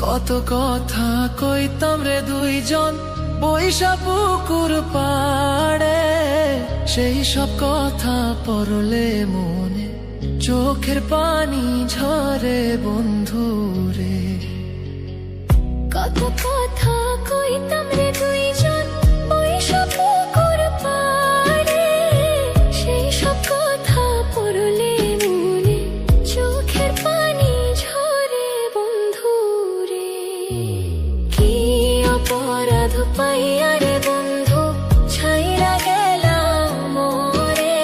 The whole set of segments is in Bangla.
কত কথা কইতাম রে দুইজন বৈশা পুকুর পাড়ে, সেই সব কথা পড়লে মনে চোখের পানি ঝরে বন্ধু রে। কত কথা কইতাম রে দুইজন বৈশা পুকুর পাড়ে, সেই সব কথা পড়লে মনে চোখের পানি ঝরে বন্ধু রে। কি অপরাধ পাইয়া রে বন্ধু ছাইরা গেলাম মোরে,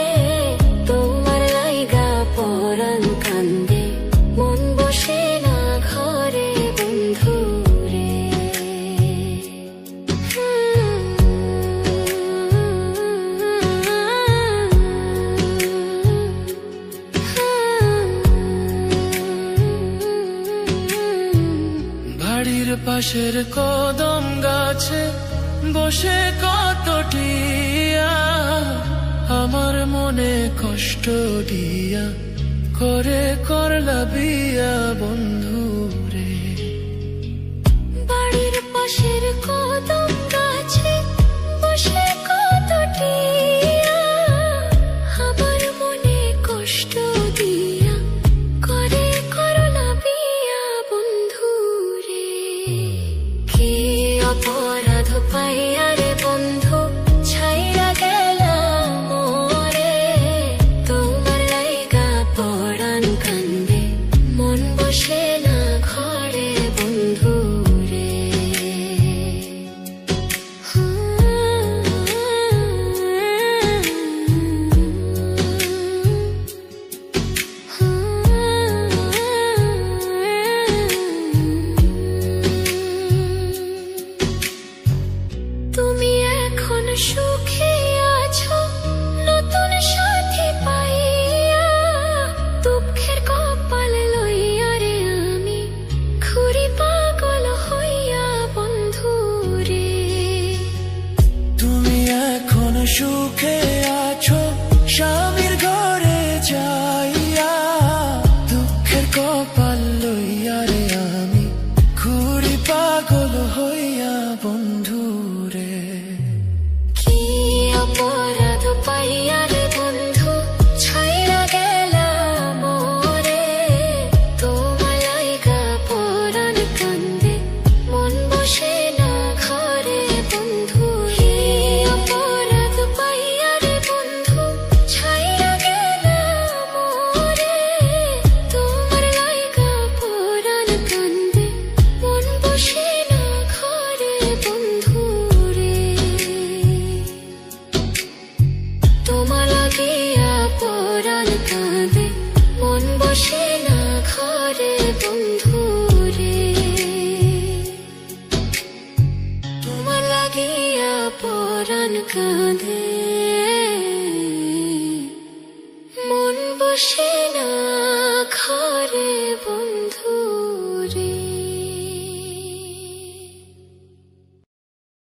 তোমার লাইগা পরাণ কান্দে মন বসে না ঘরে বন্ধু রে। বাড়ির পাশের কদম গাছে বসে কত টিয়া, আমার মনে কষ্ট দিয়া করে করলা বিয়া বন্ধু রে। বাড়ির পাশের কদম গাছে বসে কত টিয়া, আমার মনে কষ্ট দিয়া করে করলা বিয়া বন্ধু রে। কি অপরাধ পাইয়া রে বন্ধু ছাইরা গেলাম মোরে, তোমার লাইগা পরাণ কান্দে মন বসে না ঘরে বন্ধু রে। তুমি এখন সুখে আছো নতুন সাথী পাইয়া, দুঃখের কপাল লইয়া রে আমি ঘুরি পাগল হইয়া বন্ধু রে। তুমি এখন সুখে আছো স্বামীর ঘরে যাইয়া, দুঃখের কপাল লইয়া রে আমি ঘুরি পাগল হইয়া বন্ধু রে। কি অপরাধ পাইয়া রে বন্ধু ছাইরা গেলাম মোরে, তোমার লাইগা পরাণ কান্দে মন বসে না ঘরে বন্ধু। কি অপরাধ পাইয়া রে বন্ধু ছাইরা গেলাম মোরে, তোমার লাইগা পরাণ কান্দে মন বসে না ঘরে বন্ধু রে। তোমার লাগিয়া পরাণ কাঁদে মন বসে না ঘরে বন্ধু রে। তোমার লাগিয়া পরাণ কাঁদে মন বসে